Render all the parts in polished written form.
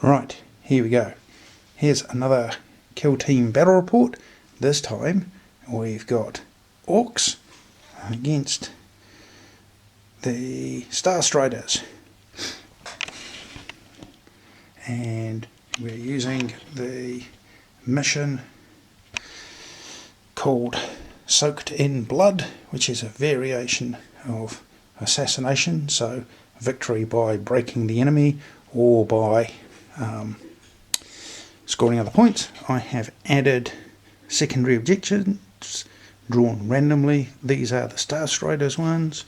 Right, here we go. Here's another Kill Team battle report. This time we've got Orks against the Star Striders. And we're using the mission called Soaked in Blood, which is a variation of assassination, so victory by breaking the enemy or by scoring other points. I have added secondary objectives drawn randomly. These are the Star Striders ones,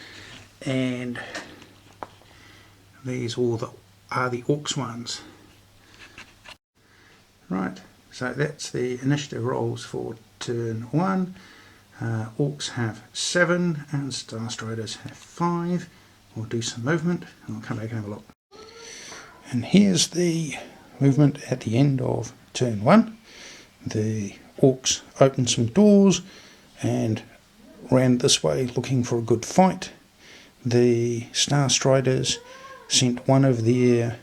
and these all are the Orks ones. Right, so that's the initiative rolls for turn 1. Orks have 7 and Star Striders have 5. We'll do some movement and I'll come back and have a look. And here's the movement at the end of turn 1. The Orks opened some doors and ran this way looking for a good fight. The Star Striders sent one of their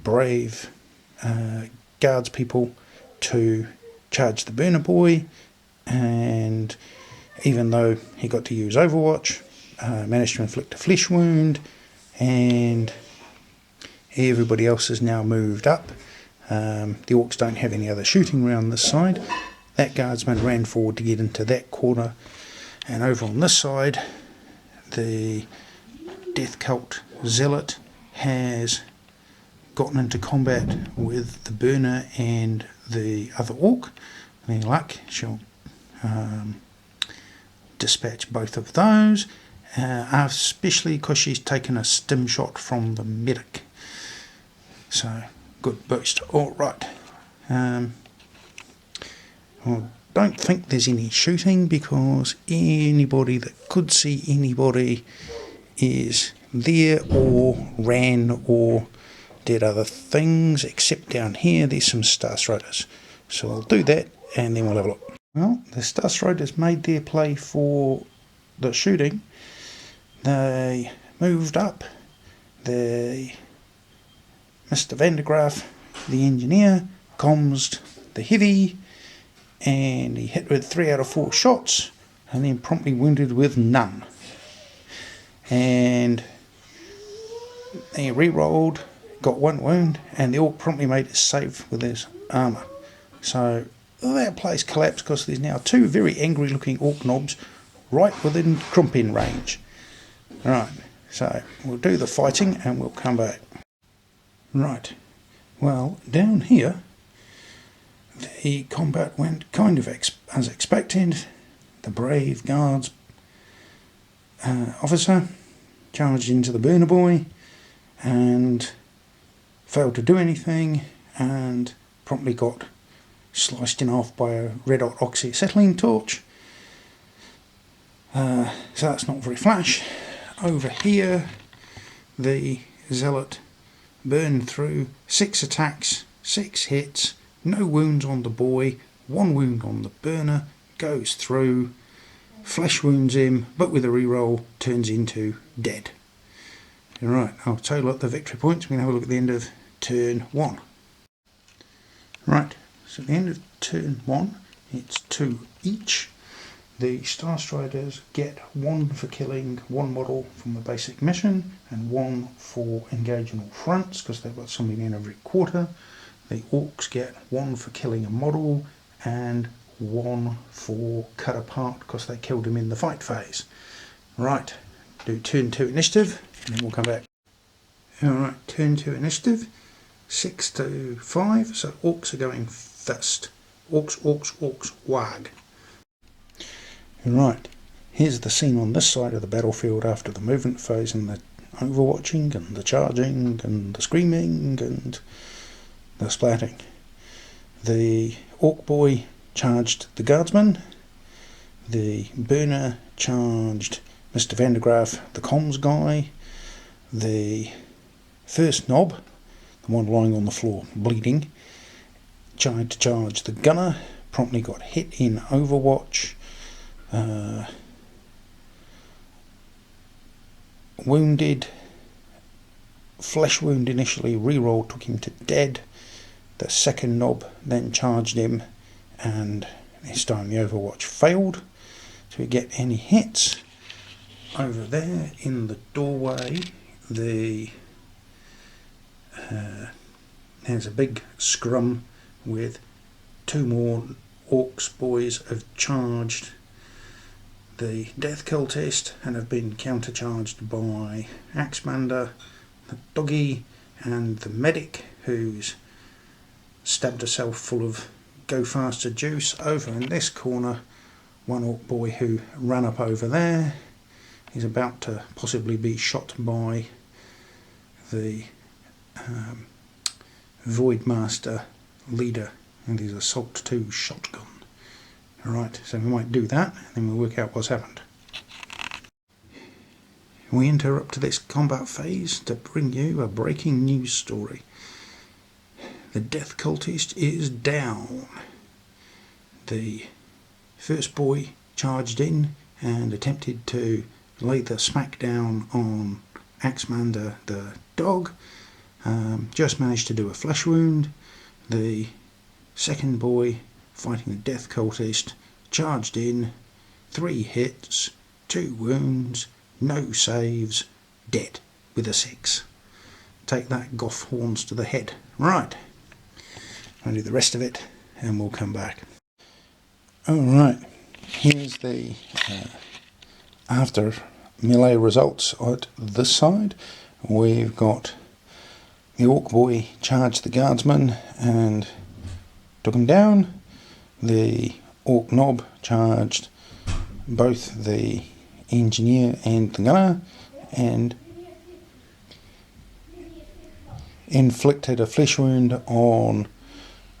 brave guards people to charge the burner boy, and even though he got to use Overwatch, managed to inflict a flesh wound, and everybody else has now moved up. The Orks don't have any other shooting around this side. That guardsman ran forward to get into that corner, and over on this side the Death Cult Zealot has gotten into combat with the burner and the other Ork. Any luck, she'll dispatch both of those, especially because she's taken a stim shot from the medic. So, good boost. Alright. Well, don't think there's any shooting because anybody that could see anybody is there or ran or did other things, except down here there's some Star Striders. So I'll do that and then we'll have a look. Well, the Star Striders made their play for the shooting. They moved up. Mr. Vandergraaf, the engineer, commsed the heavy, and he hit with 3 out of 4 shots and then promptly wounded with none. And he re-rolled, got 1 wound, and the Ork promptly made his save with his armour. So that place collapsed because there's now 2 very angry looking Ork knobs right within Crumpin range. Right, so we'll do the fighting and we'll come back. Right, well, down here the combat went kind of as expected. The brave guards officer charged into the burner boy and failed to do anything and promptly got sliced in half by a red hot oxyacetylene torch. So that's not very flash. Over here the Zealot burned through 6 attacks, 6 hits, no wounds on the boy, 1 wound on the burner, goes through, flesh wounds him, but with a reroll turns into dead. Alright, I'll total up the victory points. We're going to have a look at the end of turn 1. Right, so at the end of turn 1, it's 2 each. The Star Striders get 1 for killing 1 model from the basic mission and 1 for engaging all fronts because they've got something in every quarter. The Orks get 1 for killing a model and 1 for cut apart because they killed him in the fight phase. Right, do turn 2 initiative and then we'll come back. Alright, turn 2 initiative, 6 to 5, so Orks are going first. Orks, Orks, Orks, Wag. Right, here's the scene on this side of the battlefield after the movement phase and the overwatching and the charging and the screaming and the splatting. The Ork boy charged the guardsman. The burner charged Mr. Vandergraaf, the comms guy. The first knob, the one lying on the floor bleeding, tried to charge the gunner, promptly got hit in Overwatch, wounded, flesh wound initially, reroll took him to dead. The second knob then charged him, and this time the Overwatch failed to get any hits. Over there in the doorway, there's a big scrum with two more Orks boys have charged the death cultist and have been countercharged by Axemander, the doggy, and the medic, who's stabbed herself full of go faster juice. Over in this corner, one Ork boy who ran up over there is about to possibly be shot by the Voidmaster leader and his Assault 2 shotgun. Alright, so we might do that and then we'll work out what's happened. We interrupt this combat phase to bring you a breaking news story. The death cultist is down. The first boy charged in and attempted to lay the smackdown on Axemander the dog. Just managed to do a flesh wound. The second boy, fighting the death cultist, charged in, 3 hits, 2 wounds, no saves, dead with a 6. Take that, Goth horns to the head. Right, I'll do the rest of it and we'll come back. Alright, here's the after melee results at this side. We've got the Ork boy charged the guardsman and took him down. The Ork knob charged both the engineer and the gunner and inflicted a flesh wound on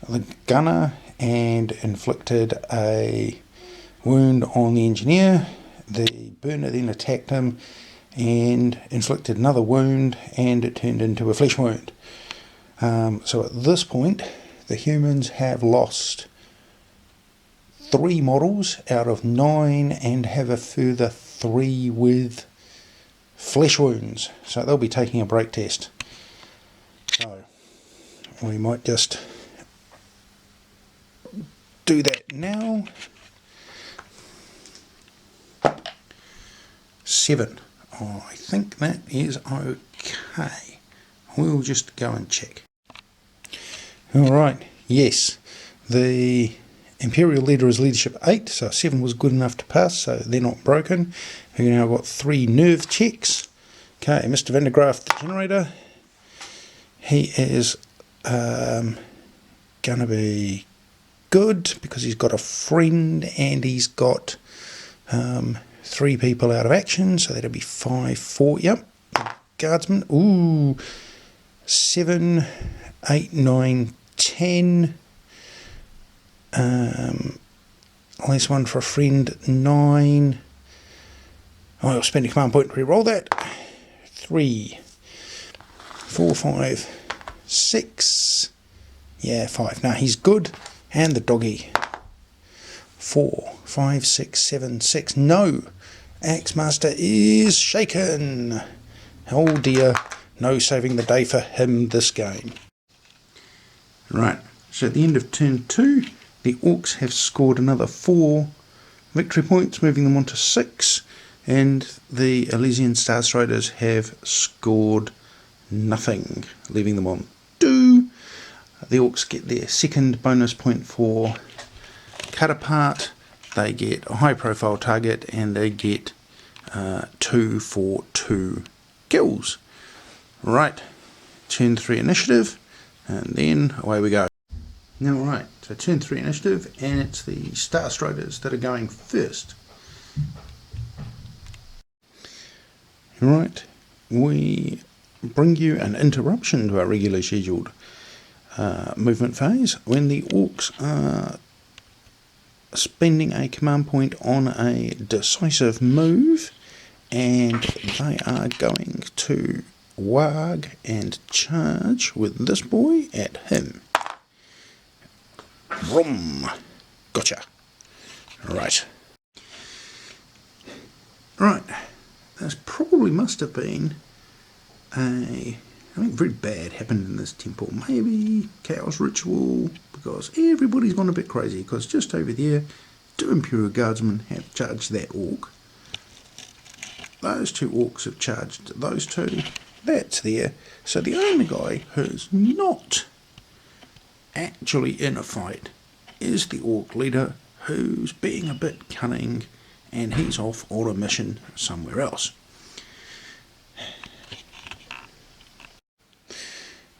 the gunner and inflicted a wound on the engineer. The burner then attacked him and inflicted another wound, and it turned into a flesh wound. So at this point the humans have lost 3 models out of 9 and have a further 3 with flesh wounds, so they'll be taking a break test. So we might just do that now. 7. Oh, I think that is okay. We'll just go and check. Alright, yes, the Imperial leader is leadership 8, so 7 was good enough to pass, so they're not broken. We've now got 3 nerve checks. Okay, Mr. Vandergraaf, the generator, he is going to be good because he's got a friend and he's got 3 people out of action, so that'll be 5, 4, yep. Guardsman, ooh, 7, 8, 9, 10. Last one for a friend, 9. I'll spend a command point to re-roll that. 3, 4, 5, 6. Yeah, 5. Now he's good. And the doggy. 4, 5, 6, 7, 6. No! Axemaster is shaken. Oh dear. No saving the day for him this game. Right, so at the end of turn 2, the Orks have scored another 4 victory points, moving them on to 6, and the Elysian Starstriders have scored nothing, leaving them on 2. The Orks get their second bonus point for cut apart. They get a high profile target and they get 2 for 2 kills. Right, turn 3 initiative, and then away we go. Now right, so turn 3 initiative, and it's the Starstriders that are going first. Right, we bring you an interruption to our regularly scheduled movement phase when the Orks are spending a command point on a decisive move, and they are going to warg and charge with this boy at him. Vroom! Gotcha. Right. Right. This probably must have been a something very bad happened in this temple. Maybe Chaos Ritual, because everybody's gone a bit crazy, because just over there, 2 Imperial Guardsmen have charged that Ork. Those 2 Orks have charged those 2. That's there. So the only guy who's not actually in a fight is the Ork leader, who's being a bit cunning, and he's off on a mission somewhere else.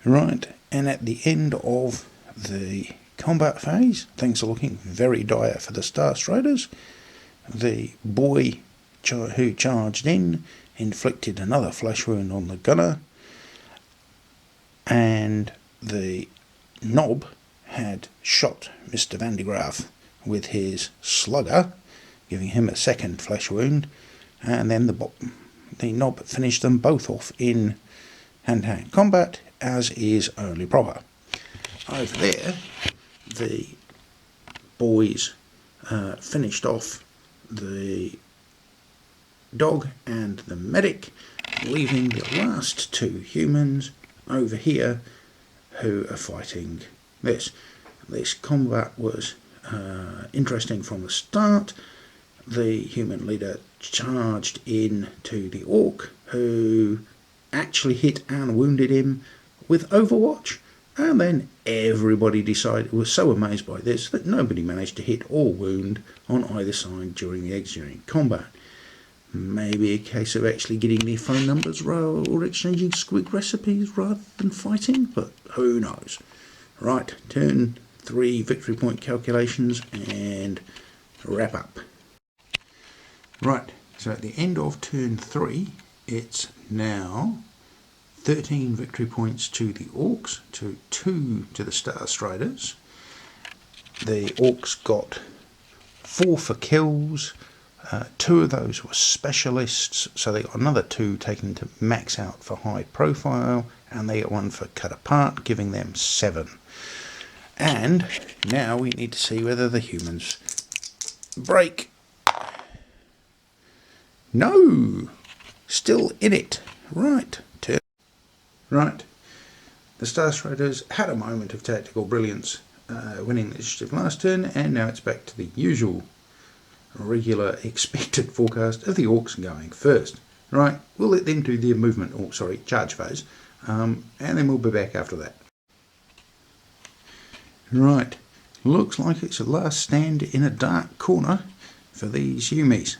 Right, and at the end of the combat phase, things are looking very dire for the Star Striders. The boy who charged in inflicted another flesh wound on the gunner, and the Knob had shot Mr. Van de Graaf with his slugger, giving him a second flesh wound, and then the Knob finished them both off in hand-to-hand combat, as is only proper. Over there, the boys finished off the dog and the medic, leaving the last 2 humans over here who are fighting this. This combat was interesting from the start. The human leader charged in to the Ork, who actually hit and wounded him with Overwatch, and then everybody was so amazed by this that nobody managed to hit or wound on either side during the executing combat. Maybe a case of actually getting their phone numbers or exchanging squig recipes rather than fighting, but who knows. Right, turn 3 victory point calculations and wrap up. Right, so at the end of turn 3, it's now 13 victory points to the Orks, to 2 to the Star Striders. The Orks got 4 for kills. 2 of those were specialists, so they got another 2 taken to max out for high profile, and they got 1 for cut apart, giving them 7. And now we need to see whether the humans break. No! Still in it. Right. Right. The Star Striders had a moment of tactical brilliance, winning the initiative last turn, and now it's back to the usual regular expected forecast of the Orks going first. Right, we'll let them do their movement, or sorry, charge phase, and then we'll be back after that. Right, looks like it's a last stand in a dark corner for these Yumis.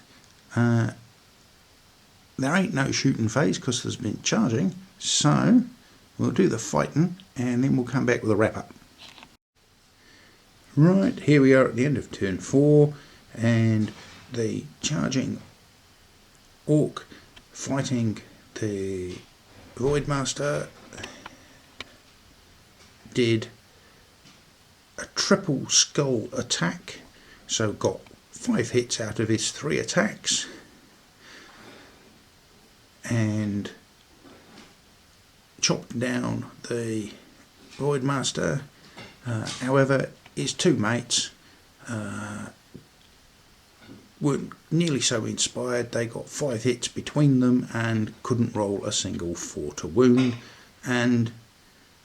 There ain't no shooting phase because there's been charging, so we'll do the fighting and then we'll come back with a wrap up. Right, here we are at the end of turn 4, and the charging Ork fighting the Voidmaster did a triple skull attack, so got 5 hits out of his 3 attacks, and chopped down the Voidmaster. However, his 2 mates weren't nearly so inspired. They got 5 hits between them and couldn't roll a single 4 to wound, and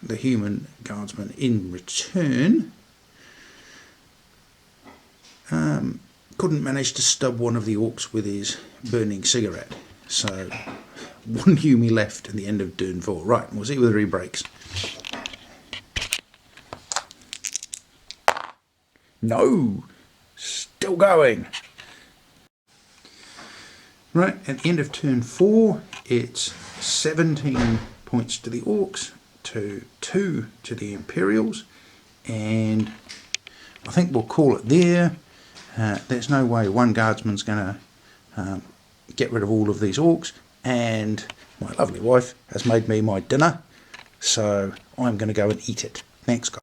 the human guardsman in return couldn't manage to stub one of the Orks with his burning cigarette. So 1 Yumi left at the end of turn 4. Right, we'll see whether he breaks. No! Still going! Right, at the end of turn 4, it's 17 points to the Orks, to 2 to the Imperials, and I think we'll call it there. There's no way 1 guardsman's going to get rid of all of these Orks, and my lovely wife has made me my dinner, so I'm going to go and eat it. Thanks, guys.